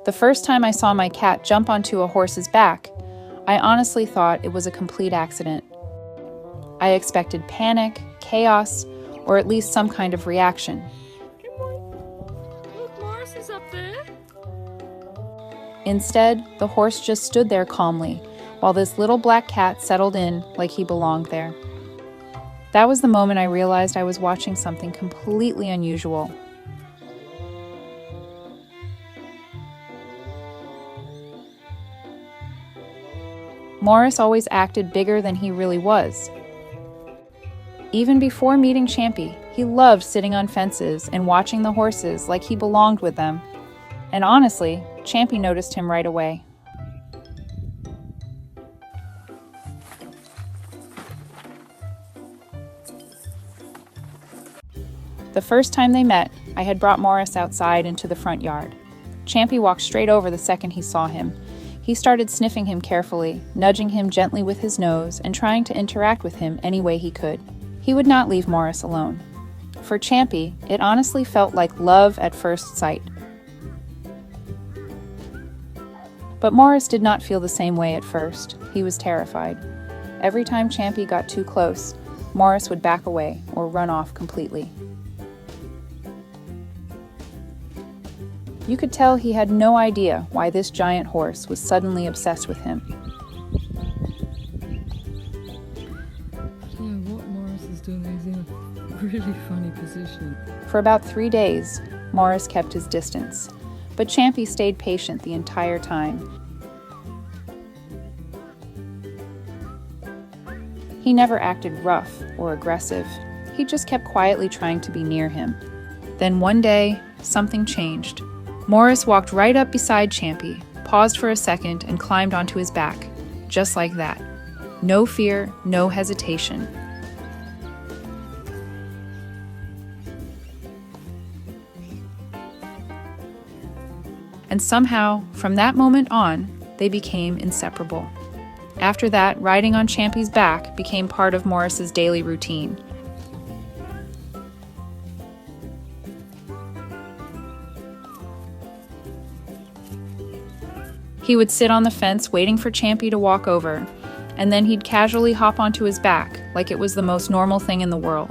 The first time I saw my cat jump onto a horse's back, I honestly thought it was a complete accident. I expected panic, chaos, or at least some kind of reaction. Look, Morris is up there. Instead, the horse just stood there calmly, while this little black cat settled in like he belonged there. That was the moment I realized I was watching something completely unusual. Morris always acted bigger than he really was. Even before meeting Champy, he loved sitting on fences and watching the horses like he belonged with them. And honestly, Champy noticed him right away. The first time they met, I had brought Morris outside into the front yard. Champy walked straight over the second he saw him. He started sniffing him carefully, nudging him gently with his nose, and trying to interact with him any way he could. He would not leave Morris alone. For Champy, it honestly felt like love at first sight. But Morris did not feel the same way at first. He was terrified. Every time Champy got too close, Morris would back away or run off completely. You could tell he had no idea why this giant horse was suddenly obsessed with him. I don't know what Morris is doing. He's in a really funny position. For about 3 days, Morris kept his distance, but Champy stayed patient the entire time. He never acted rough or aggressive. He just kept quietly trying to be near him. Then one day, something changed. Morris walked right up beside Champy, paused for a second, and climbed onto his back. Just like that. No fear, no hesitation. And somehow, from that moment on, they became inseparable. After that, riding on Champy's back became part of Morris's daily routine. He would sit on the fence waiting for Champy to walk over, and then he'd casually hop onto his back like it was the most normal thing in the world.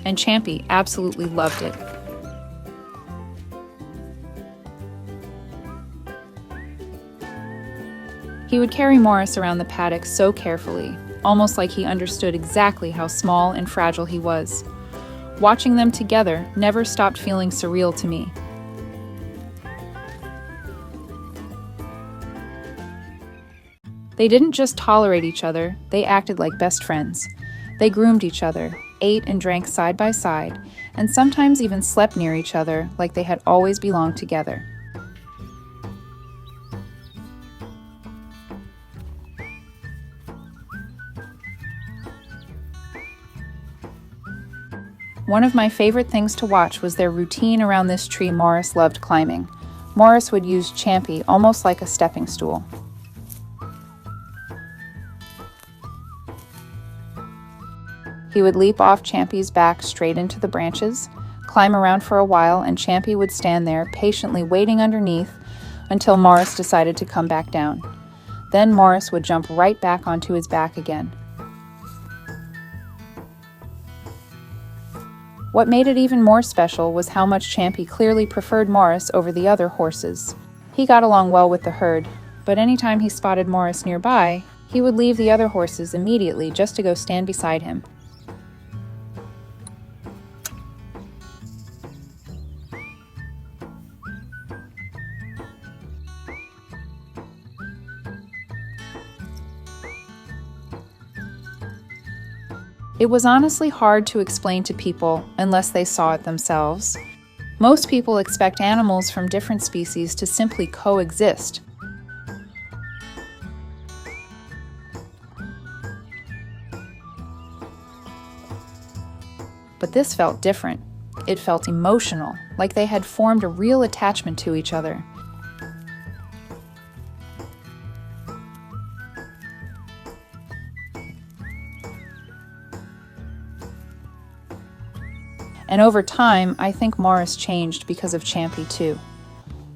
And Champy absolutely loved it. He would carry Morris around the paddock so carefully, almost like he understood exactly how small and fragile he was. Watching them together never stopped feeling surreal to me. They didn't just tolerate each other, they acted like best friends. They groomed each other, ate and drank side by side, and sometimes even slept near each other like they had always belonged together. One of my favorite things to watch was their routine around this tree Morris loved climbing. Morris would use Champy almost like a stepping stool. He would leap off Champy's back straight into the branches, climb around for a while, and Champy would stand there patiently waiting underneath until Morris decided to come back down. Then Morris would jump right back onto his back again. What made it even more special was how much Champy clearly preferred Morris over the other horses. He got along well with the herd, but anytime he spotted Morris nearby, he would leave the other horses immediately just to go stand beside him. It was honestly hard to explain to people unless they saw it themselves. Most people expect animals from different species to simply coexist. But this felt different. It felt emotional, like they had formed a real attachment to each other. And over time, I think Morris changed because of Champy too.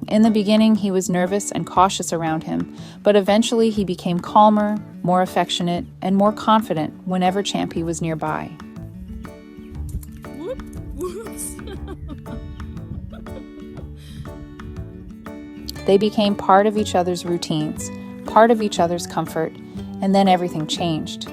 In the beginning, he was nervous and cautious around him, but eventually he became calmer, more affectionate, and more confident whenever Champy was nearby. Whoops. They became part of each other's routines, part of each other's comfort, and then everything changed.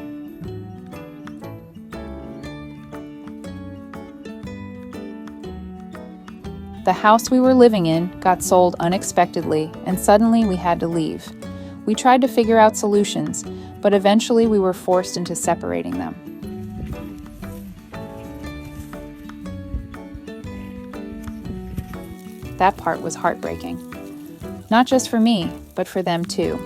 The house we were living in got sold unexpectedly, and suddenly we had to leave. We tried to figure out solutions, but eventually we were forced into separating them. That part was heartbreaking. Not just for me, but for them too.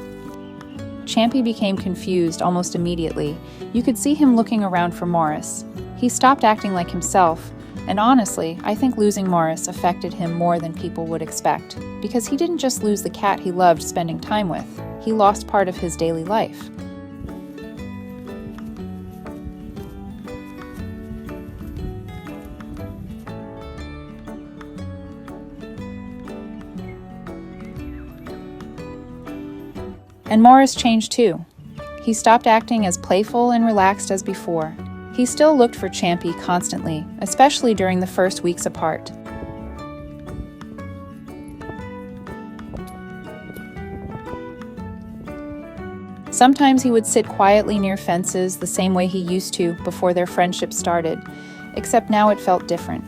Champy became confused almost immediately. You could see him looking around for Morris. He stopped acting like himself. And honestly, I think losing Morris affected him more than people would expect, because he didn't just lose the cat he loved spending time with, he lost part of his daily life. And Morris changed too. He stopped acting as playful and relaxed as before. He still looked for Champy constantly, especially during the first weeks apart. Sometimes he would sit quietly near fences the same way he used to before their friendship started, except now it felt different,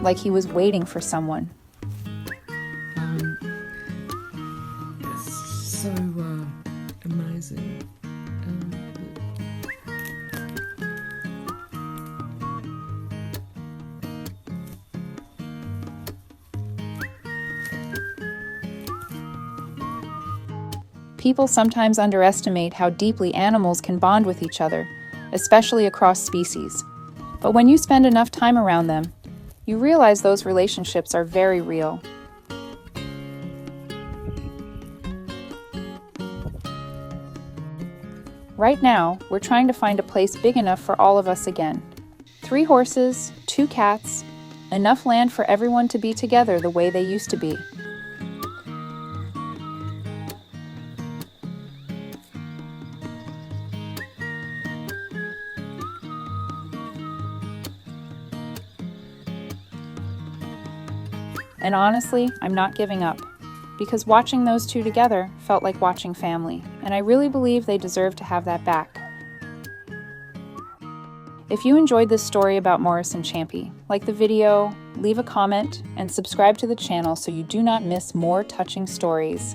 like he was waiting for someone. It's so amazing. People sometimes underestimate how deeply animals can bond with each other, especially across species. But when you spend enough time around them, you realize those relationships are very real. Right now, we're trying to find a place big enough for all of us again. 3 horses, 2 cats, enough land for everyone to be together the way they used to be. And honestly, I'm not giving up, because watching those 2 together felt like watching family, and I really believe they deserve to have that back. If you enjoyed this story about Morris and Champy, like the video, leave a comment, and subscribe to the channel so you do not miss more touching stories.